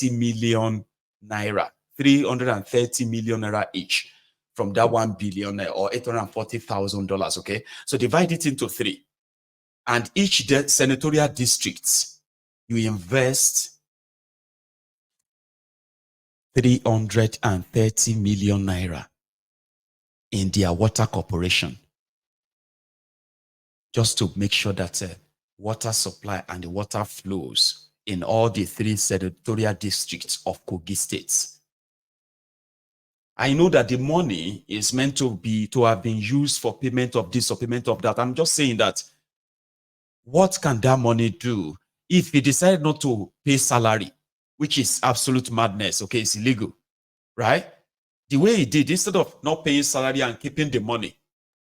330 million naira, 330 million naira each from that 1 billion or $840,000. Okay, so divide it into 3, and each senatorial district you invest 330 million naira in their water corporation, just to make sure that water supply and the water flows in all the 3 senatorial districts of Kogi State. I know that the money is meant to have been used for payment of this or payment of that. I'm just saying that what can that money do if he decided not to pay salary, which is absolute madness? Okay, it's illegal, right? The way he did, instead of not paying salary and keeping the money,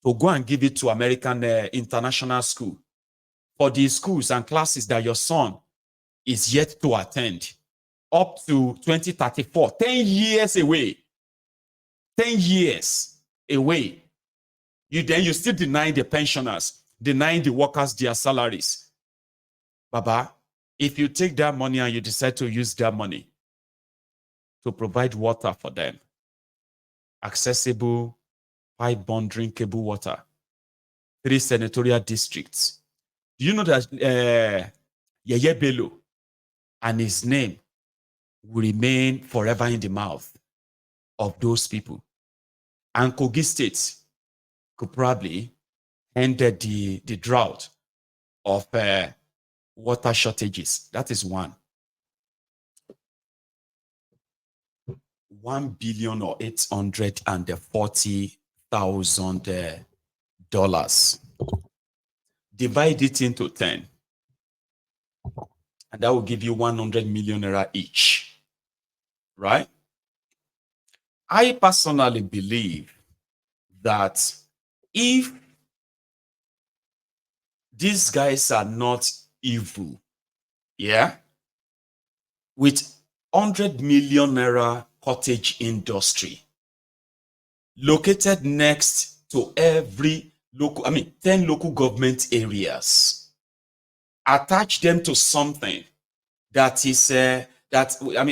to go and give it to American international school for the schools and classes that your son is yet to attend up to 2034, 10 years away. 10 years away. You still deny the pensioners, denying the workers their salaries. Baba, if you take that money and you decide to use that money to provide water for them, accessible, pipe-borne drinkable water, 3 senatorial districts. Do you know that Yeye Bello and his name will remain forever in the mouth of those people? And Kogi State could probably end the drought of water shortages. That is one. $1 billion or $840,000. Divide it into 10, and that will give you 100 million naira each, right? I personally believe that if these guys are not evil, yeah, with 100 million naira cottage industry located next to every 10 local government areas, attach them to something that is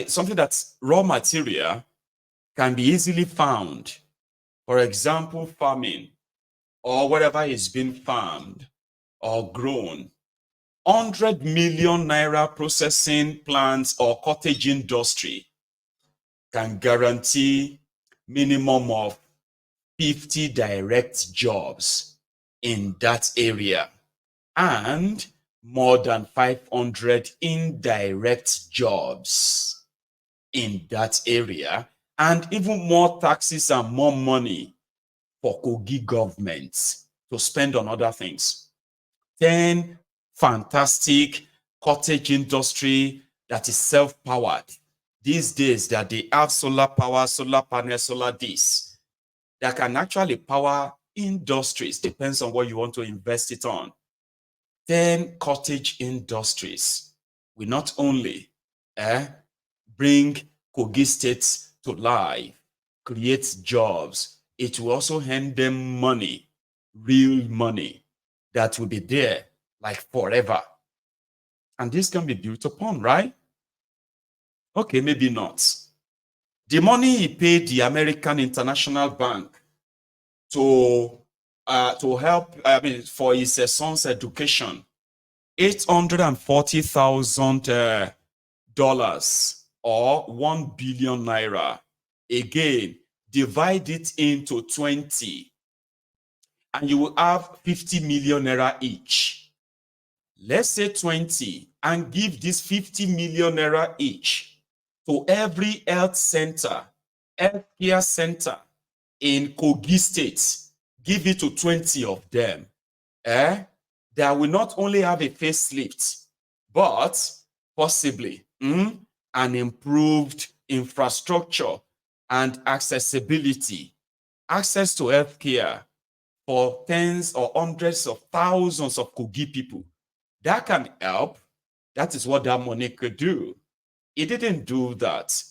something that's raw material can be easily found. For example, farming or whatever is being farmed or grown. 100 million naira processing plants or cottage industry can guarantee minimum of 50 direct jobs in that area and more than 500 indirect jobs in that area, and even more taxes and more money for Kogi government to spend on other things. 10 fantastic cottage industry that is self-powered. These days that they have solar power, solar panel, solar this, that can actually power industries, depends on what you want to invest it on. 10 cottage industries will not only bring Kogi State to life, create jobs, it will also hand them money, real money, that will be there like forever. And this can be built upon, right? Okay, maybe not. The money he paid the American International Bank to help, for his son's education, $840,000 or 1 billion naira. Again, divide it into 20, and you will have 50 million naira each. Let's say 20, and give this 50 million naira each to every health center, healthcare center in Kogi State. Give it to 20 of them. That will not only have a facelift, but possibly an improved infrastructure and accessibility, access to healthcare for tens or hundreds of thousands of Kogi people. That can help. That is what that money could do. It didn't do that.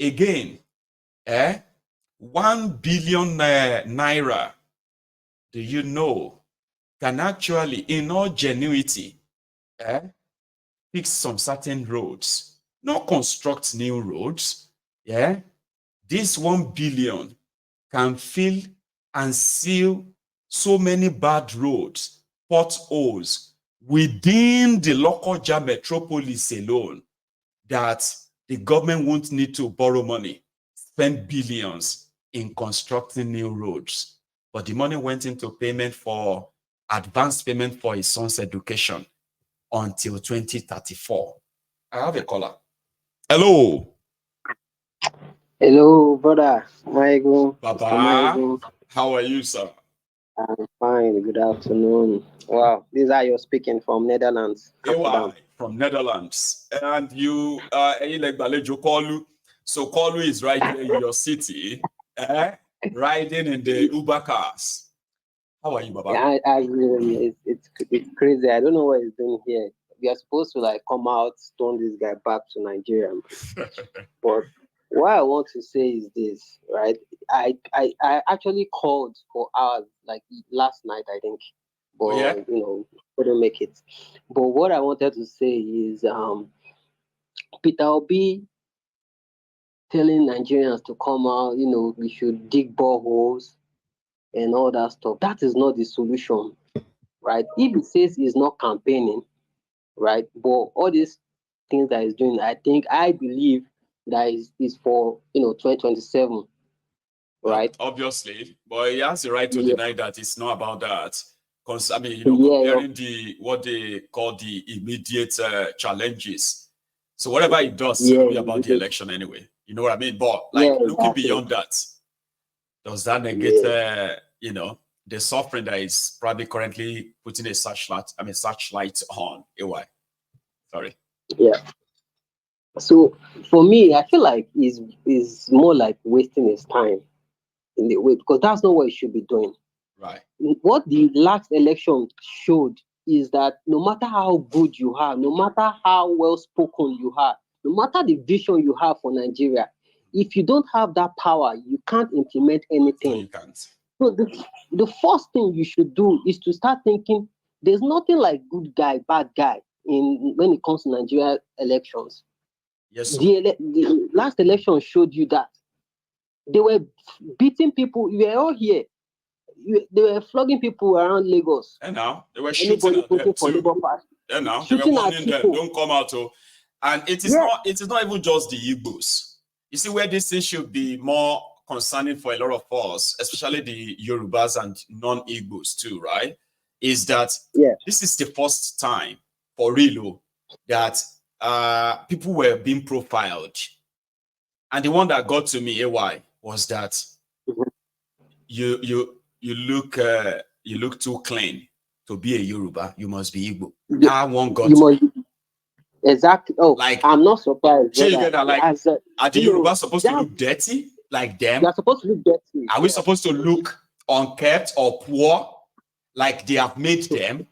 Again, 1 billion naira, do you know, can actually, in all genuity, fix some certain roads not construct new roads. Yeah, this 1 billion can fill and seal so many bad roads, potholes within the Lokoja metropolis alone that the government won't need to borrow money, spend billions in constructing new roads. But the money went into payment for advanced payment for his son's education until 2034. I have a caller. Hello. Hello, brother. Maigo, Mr. Baba. Maigo. How are you, sir? I'm fine. Good afternoon. Wow, these are you speaking from Netherlands, AY Amsterdam. from Netherlands. And you like Balejo Kolu. So Kolu is right here in your city, riding in the Uber cars. How are you, Baba? I really, it's crazy. I don't know what he's doing here. We are supposed to like come out, stone this guy back to Nigeria. But what I want to say is this, right? I actually called for hours, like last night, I think, Oh, yeah? but couldn't make it. But what I wanted to say is, Peter Obi telling Nigerians to come out, we should dig boreholes and all that stuff. That is not the solution, right? If he says he's not campaigning, right, but all these things that he's doing, I believe that is for 2027, right? Obviously, but he has the right to Yeah, deny that it's not about that. Because I mean, yeah, comparing what they call the immediate challenges. So whatever he does, it's yeah, going to be about the election anyway. You know what I mean? But like yeah, looking exactly. beyond that, does that negate, Yeah, the suffering that is probably currently putting a searchlight on AY? Sorry. yeah. So for me, I feel like is more like wasting his time in the way, because that's not what he should be doing. Right. What the last election showed is that no matter how good you are, no matter how well spoken you are, no matter the vision you have for Nigeria, if you don't have that power, you can't implement No, anything. you can't. So the first thing you should do is to start thinking there's nothing like good guy, bad guy in when it comes to Nigeria elections. Yes, sir. The last election showed you that they were beating people. You were all here. They were flogging people around Lagos. And now they were shooting Anybody at them voting for too. Labour Party, And now they were shooting at warning them, people. don't come out. Oh. And Yeah, it is not even just the Igbos. You see where this thing should be more concerning for a lot of us, especially the Yorubas and non-Igbos too, right? Is that yeah. this is the first time for real that people were being profiled. And the one that got to me, AY, was that Mhm. you look too clean to be a Yoruba. You must be Igbo. You, That one got you to must me. exactly. Oh, Like, I'm not surprised, sure you brother. get that? Like, As are the Yoruba supposed to look dirty like they them? are supposed to look dirty. Are we Yeah. supposed to look unkept or poor like they have made them?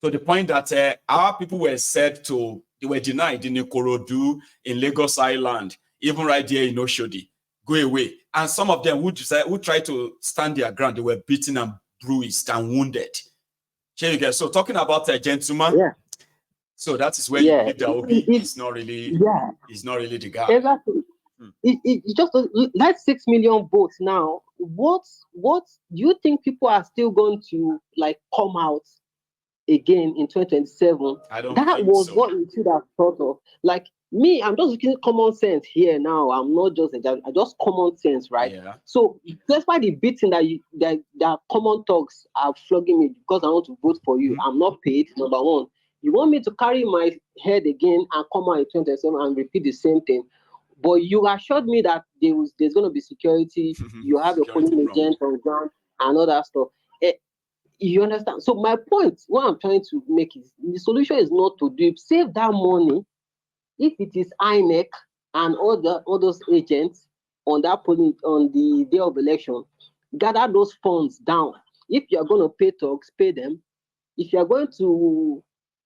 To the point that our people were said to, they were denied in Ikorodu, in Lagos Island, even right there in Oshodi. Go away. And some of them who tried to stand their ground, they were beaten and bruised and wounded. Here you go. So talking about a gentleman, Yeah, so that is where you yeah. believe that Obi It, is not really yeah, the guy. exactly. Hmm. It just that's 6 million votes now. What do you think people are still going to like come out again in 2027? I don't That think was so. what we should have thought of. Like me, I'm just looking at common sense here now. I'm not just I just common sense, right? Yeah. So that's why the beating that common talks are flogging me because I want to vote for you. Mm-hmm. I'm not paid. Number one, you want me to carry my head again and come out in 2027 and repeat the same thing. But you assured me that there's going to be security. You have a Security polling prompt. agent on ground and all that stuff. Eh, you understand? So my point, what I'm trying to make is the solution is not to do save that money if it is INEC and all those agents on that polling on the day of election, gather those funds down. If you are going to pay talks, pay them. If you are going to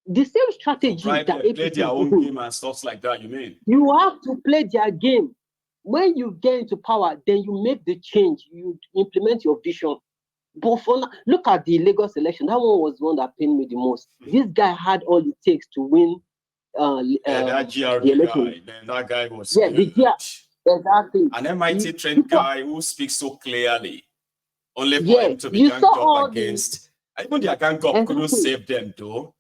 the same To strategy bribe that them, play APC their is own doing, game and stuff like that, you mean? you have to play their game. When you get into power, then you make the change. You implement your vision. But for now, look at the Lagos election. That one was the one that pained me the most. This guy had all it takes to win that GRB guy, man, that guy was good. Exactly. An MIT trained guy who speaks so clearly, only for him to be ganged up against. Even their gang up couldn't save them though.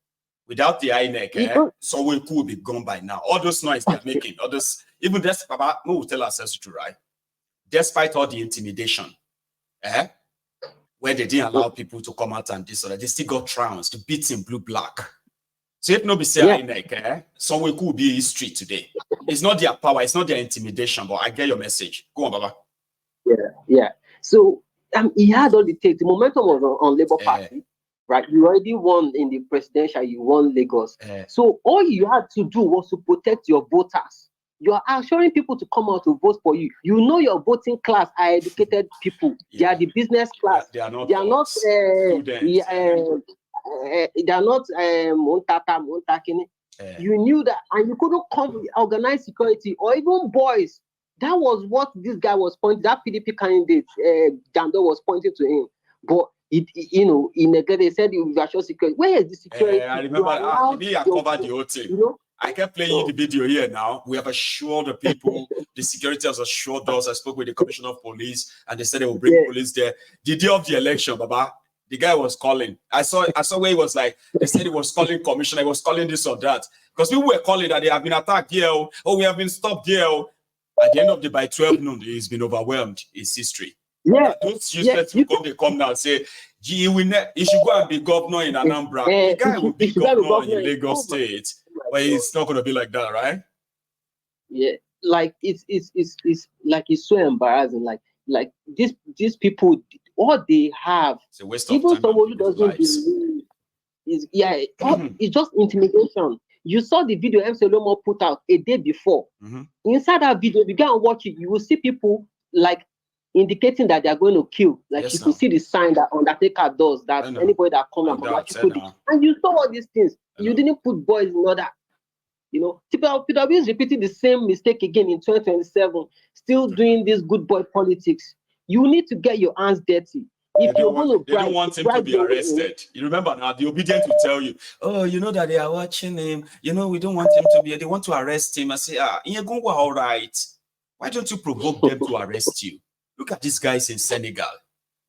Without the INEC, so we could be gone by now. All those noise they're making, all those, even this, Baba, we will tell ourselves to right. Despite all the intimidation, where they didn't allow people to come out and this or that, they still got trounced to beat in blue-black. So if nobody say INEC, someone could be history today. It's not their power, it's not their intimidation, but I get your message. Go on, Baba. Yeah. So he had all the takes. The momentum was on Labour Party, right? You already won in the presidential, you won Lagos. So all you had to do was to protect your voters. You are assuring people to come out to vote for you. You know your voting class are educated people. They are the business class. They are not students. They are not You knew that, and you couldn't come with organized security or even boys. That was what this guy was pointing. That PDP candidate, Jando, was pointing to him. But in negative, they said virtual security. Where is the security? I remember I covered the whole thing. I kept playing you the video here now. We have assured the people, the security has assured us. I spoke with the commissioner of police, and they said they will bring police there. The day of the election, Baba, the guy was calling. I saw where he was like, they said he was calling commissioner, he was calling this or that. Because people were calling that they have been attacked here, or we have been stopped here. At the end of the day, by 12 noon, he's been overwhelmed. It's history. Those useless people, they come now and say, gee, he should go and be governor in Anambra. The guy will be governor in Lagos State. But it's not going to be like that, right? Yeah, like it's like it's so embarrassing. Like these people, all they have, it's a waste of even time. Someone who doesn't believe it's just intimidation. You saw the video MC Olomo put out a day before. Inside that video, if you go and watch it, you will see people like indicating that they are going to kill. Like you could see the sign that Undertaker does, that anybody that comes out, and you saw all these things. You didn't put boys in order. PW is repeating the same mistake again in 2027, still doing this good boy politics. You need to get your hands dirty. If you're going to they don't want him to be arrested. You remember now, the obedient will tell you, oh, you know that they are watching him. We don't want him to be, they want to arrest him. I say, you're going all right. Why don't you provoke them to arrest you? Look at these guys in Senegal.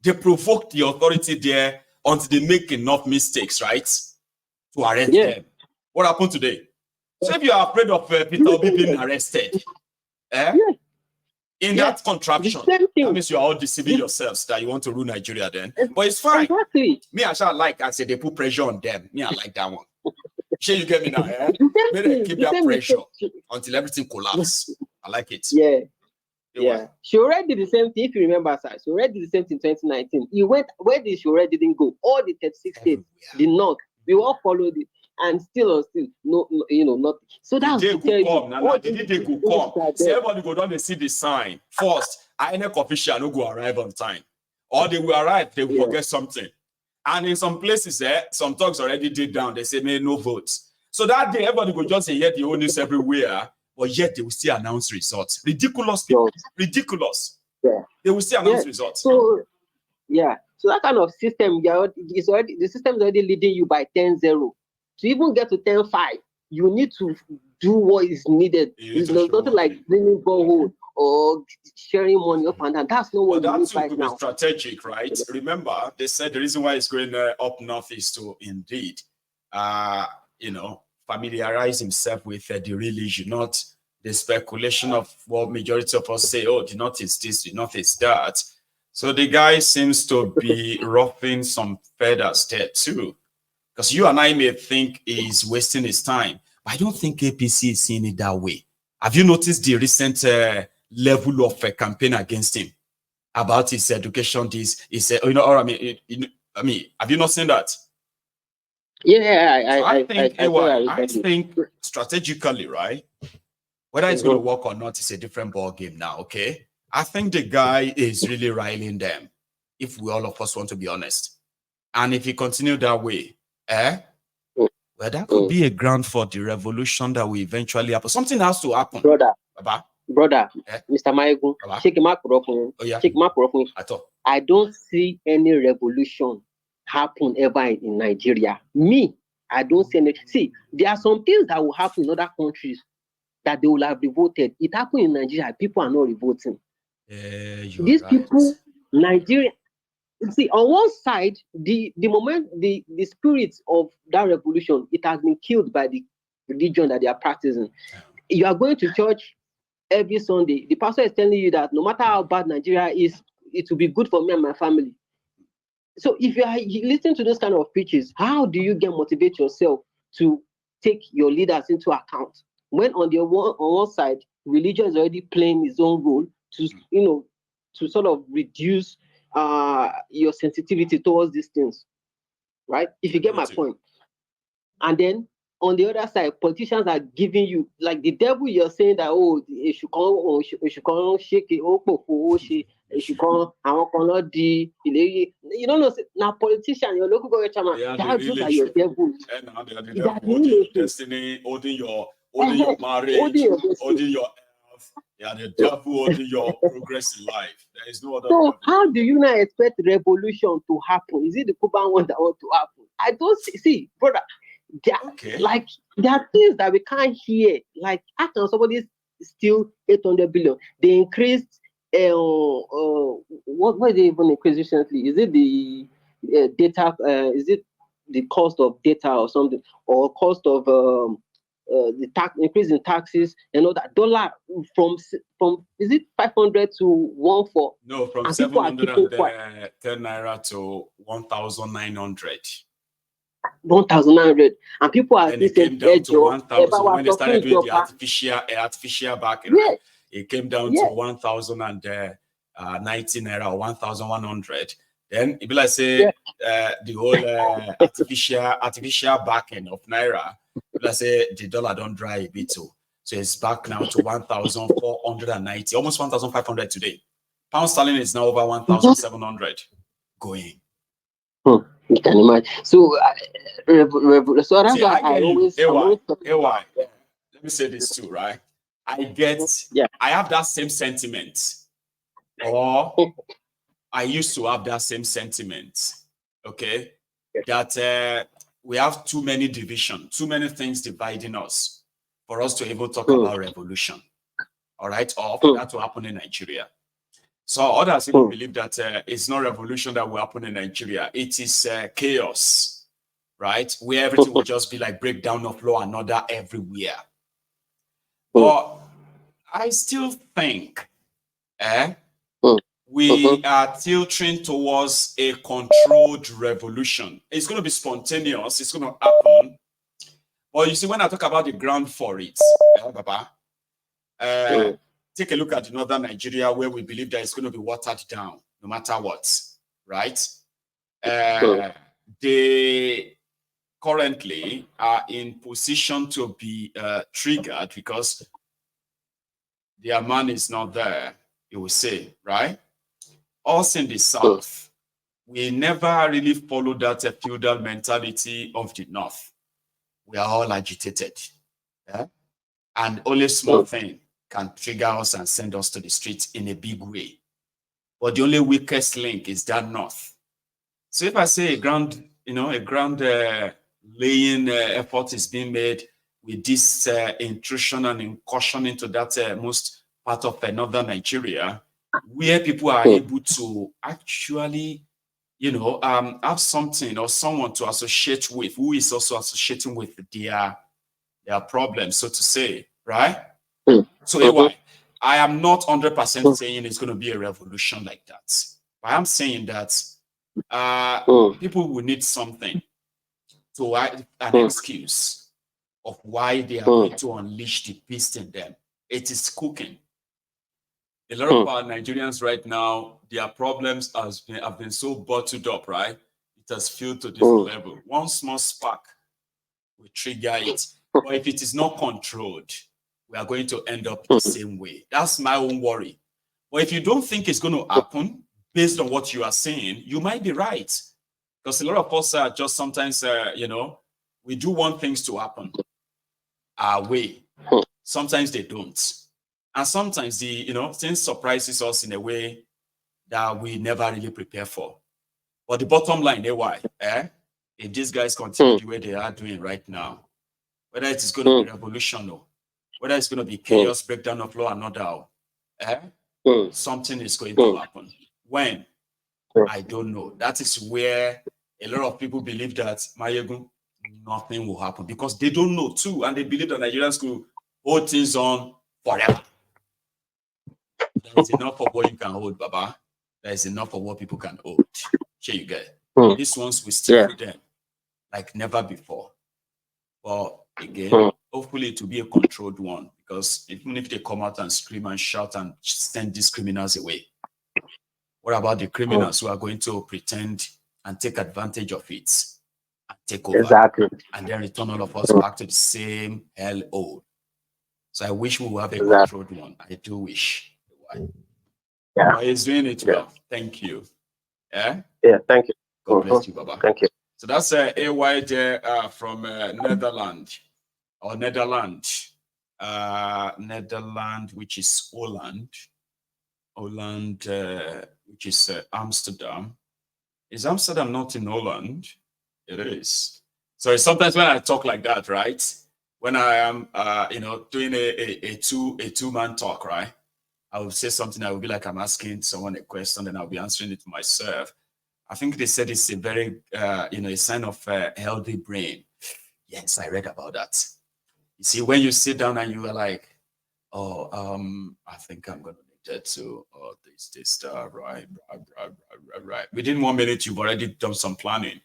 They provoked the authority there until they make enough mistakes, right? To arrest them. What happened today? So if you are afraid of Peter Obi being arrested, in that contraption, that means you are all deceiving yourselves that you want to rule Nigeria then. But it's fine. Exactly. Me, I shall like, I say they put pressure on them. Me, I like that one. Sure, you get me now, Maybe keep that pressure until everything collapses. I like it. Yeah. She already did the same thing, if you remember, sir. She already did the same thing in 2019. He went, where did she already didn't go? All the 36 states did not. We all followed it. And still, no, not. So that's the day could come. The day could come. See, everybody go down and see the sign. First, INEC official no go arrive on time. Or they will arrive, they will forget something. And in some places, some talks already did down. They say, no votes. So that day, everybody will just say, the whole news everywhere. But yet, they will still announce results. Ridiculous people. Ridiculous. They will still announce results. So that kind of system, the system is already leading you by 10-0. To even get to 10-5, you need to do what is needed. It's nothing like bringing borehole or sharing money up and down. That's not what we need right now. Strategic, right? Remember, they said the reason why it's going up north is to indeed, familiarize himself with the real issue, not the speculation of what majority of us say, oh, the north is this, the north is that. So the guy seems to be roughing some feathers there too. Because you and I may think he's wasting his time, but I don't think APC is seeing it that way. Have you noticed the recent level of campaign against him about his education? Have you not seen that? I think strategically, right? Whether it's going to work or not is a different ball game now. Okay, I think the guy is really riling them. If we all of us want to be honest, and if he continue that way. Well, that could be a ground for the revolution that will eventually happen. Something has to happen. Brother, Mr. Maigu, check him out. Check him out. I don't see any revolution happen ever in Nigeria. Me, I don't see any. See, there are some things that will happen in other countries that they will have revolted. It happened in Nigeria. People are not revolting. You are These right. people, Nigeria. See, on one side, the moment the spirit of that revolution, it has been killed by the religion that they are practicing. You are going to church every Sunday. The pastor is telling you that no matter how bad Nigeria is, it will be good for me and my family. So if you are listening to those kind of preaches, how do you get motivate yourself to take your leaders into account when on one side religion is already playing its own role to to sort of reduce your sensitivity towards these things, right? If you get my point. And then on the other side, politicians are giving you like the devil. You're saying that it should come shake it, it should come. I cannot do. You don't know now. Politician, your local government chairman, those are your devils. And now they are the devil holding your destiny, holding your marriage, holding your health. They are the devil holding your progress in life. There is no other. So how do you not expect revolution to happen? Is it the Cuban one that want to happen? I don't see, brother. Like there are things that we can't hear. Like how can somebody steal 800 billion? They increased what did they even increase recently? Is it the data? Is it the cost of data or something, or cost of the tax increase in taxes and all that? Dollar from is it 500 to 14? No, from 710 naira to 1,900. 1,900, and people are and it came down to 1,000 when they started doing the artificial back. Right? It came down to 1,090 naira or 1,100. Then it be like say the whole artificial backing of naira. Let's say the dollar don't dry a bit too, so it's back now to 1,490, almost 1,500 today. Pound sterling is now over 1,700 going. You can imagine. So, so that's why I always. AY. Let me say this too, right? I have that same sentiment, or I used to have that same sentiment. Okay, that we have too many divisions, too many things dividing us for us to even talk about revolution. All right, or for that to happen in Nigeria. So others even believe that it's not revolution that will happen in Nigeria. It is chaos, right? Where everything will just be like breakdown of law and order everywhere. But I still think we are tilting towards a controlled revolution. It's going to be spontaneous. It's going to happen. But you see, when I talk about the ground for it, take a look at northern Nigeria, where we believe that it's going to be watered down no matter what, right? They currently are in position to be triggered because their man is not there, you will say, right? Us in the south, we never really follow that feudal mentality of the north. We are all agitated, and only small thing can trigger us and send us to the streets in a big way. But the only weakest link is that north. So if I say a ground laying effort is being made with this intrusion and incursion into that most part of northern Nigeria, where people are able to actually, have something or someone to associate with who is also associating with their problems, so to say, right? So anyway, I am not 100% saying it's going to be a revolution like that. But I'm saying that people will need something to an excuse of why they are going to unleash the beast in them. It is cooking. A lot of our Nigerians right now, their problems have been so bottled up, right? It has filled to this level. One small spark will trigger it. But if it is not controlled, we are going to end up the same way. That's my own worry. But if you don't think it's going to happen, based on what you are saying, you might be right. Because a lot of us are just sometimes, we do want things to happen our way. Sometimes they don't. And sometimes things surprises us in a way that we never really prepare for. But the bottom line, why? if these guys continue the way they are doing right now, whether it is going to be revolution or whether it's going to be chaos, breakdown of law and order, something is going to happen. When? I don't know. That is where a lot of people believe that Mayegun, nothing will happen because they don't know too, and they believe that Nigerians could hold things on forever. There is enough of what you can hold, Baba. There is enough of what people can hold. Here you get. These ones will stick with them like never before. But again, hopefully it will be a controlled one because even if they come out and scream and shout and send these criminals away, what about the criminals who are going to pretend and take advantage of it and take over? Exactly. And then return all of us back to the same hell-hole. So I wish we will have a controlled one. I do wish. Yeah. But he's doing it well. Thank you. Yeah, thank you. God bless you, Baba. Thank you. So that's AY there from Netherlands. Or Netherlands. Netherlands, which is Holland. Holland, which is Amsterdam. Is Amsterdam not in Holland? It is. So sometimes when I talk like that, right? When I am, doing a two-man talk, right? I will say something. I will be like I'm asking someone a question, and I'll be answering it myself. I think they said it's a very, a sign of a healthy brain. Yes, I read about that. You see, when you sit down and you are like, I think I'm gonna need that too. Oh, this, right. Within 1 minute, you've already done some planning.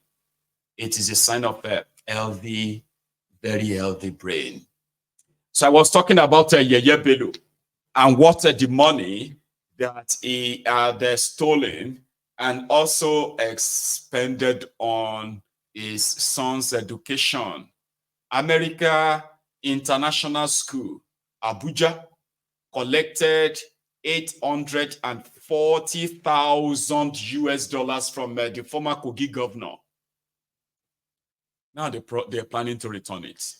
It is a sign of a healthy, very healthy brain. So I was talking about Yeye Bello and what the money that they're stolen and also expended on his son's education. America International School, Abuja, collected 840,000 US dollars from the former Kogi governor. Now they're planning to return it.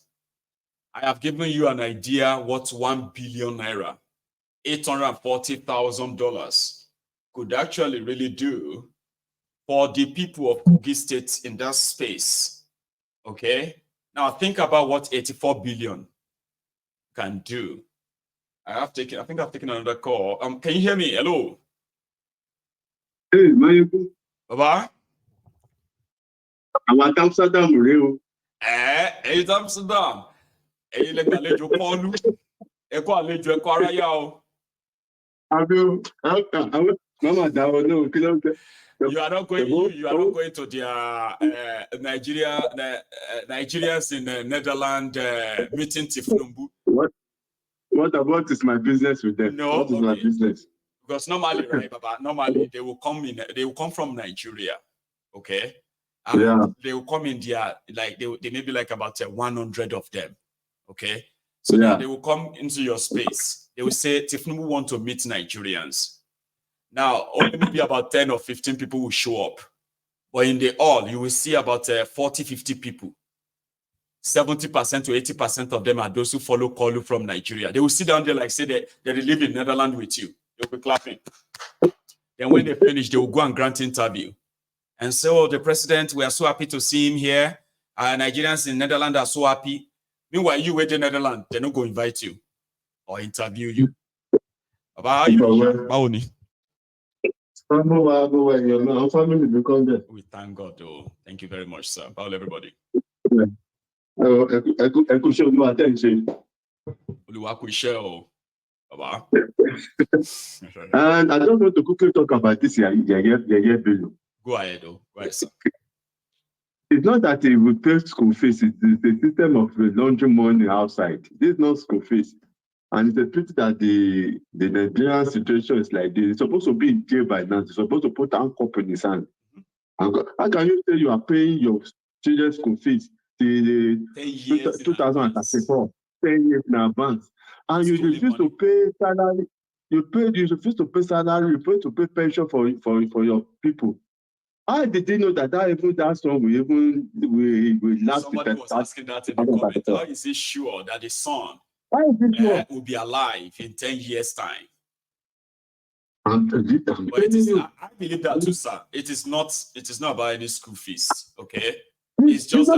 I have given you an idea what 1 billion naira, $840,000 could actually really do for the people of Kogi State in that space. Okay? Now think about what 84 billion can do. I think I've taken another call. Can you hear me? Hello? Hey, Mayegun. Baba? Àwọn Amsterdam rèé o. It's Amsterdam. Ẹ̀yin lẹ gbàlejò Pọ́ọ̀lù. Ẹ kú àlejò, ẹ kú aráyá o. Àwọn mama dáwọ́ náà kí ló ń tẹ́. You are not going to the Nigerians in Netherlands meeting Tinubu. What about is my business with them? No, what is my business? Because normally, right, Baba, normally they will come from Nigeria, okay? And they will come in there, like they may be like about 100 of them, okay? So now they will come into your space. They will say, Tinubu want to meet Nigerians. Now, only maybe about 10 or 15 people will show up. But in the all, you will see about 40, 50 people. 70% to 80% of them are those who follow Kolu from Nigeria. They will sit down there like say they live in Netherlands with you. They'll be clapping. Then when they finish, they will go and grant interview. And so the president, we are so happy to see him here. Nigerians in Netherlands are so happy. Meanwhile, you wait in Netherlands, they're not going to invite you or interview you. How are you? We thank God, though. Thank you very much, sir. Bye, everybody. And I don't want to quickly talk about this year Bello. Go ahead, though. Go ahead, sir. It's not that it will pay school fees, it's the system of laundering money outside. This is not school fees. And it's a pity that the Nigerian situation is like this. It's supposed to be in jail by now. It's supposed to put down companies and how can you say you are paying your children's school fees till 2034, 10 years in advance, and you refuse to pay salary? You refuse to pay salary. You refuse to pay pension for your people. How did they know that that song will last? Somebody was asking that in the comment. How is it sure that the son will be alive in 10 years' time? But it is, I believe that too, sir. It is not about any school fees, okay? It's just that